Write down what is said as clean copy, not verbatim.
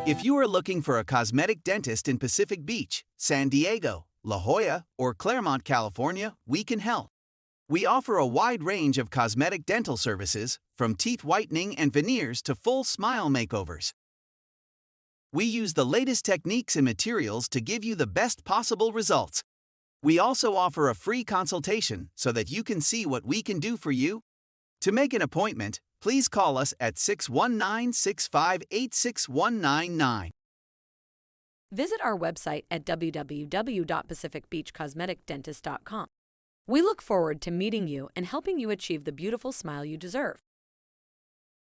If you are looking for a cosmetic dentist in Pacific Beach, San Diego, La Jolla, or Claremont, California, we can help. We offer a wide range of cosmetic dental services, from teeth whitening and veneers to full smile makeovers. We use the latest techniques and materials to give you the best possible results. We also offer a free consultation so that you can see what we can do for you. To make an appointment, please call us at 619-658-6199. Visit our website at www.pacificbeachcosmeticdentist.com. We look forward to meeting you and helping you achieve the beautiful smile you deserve.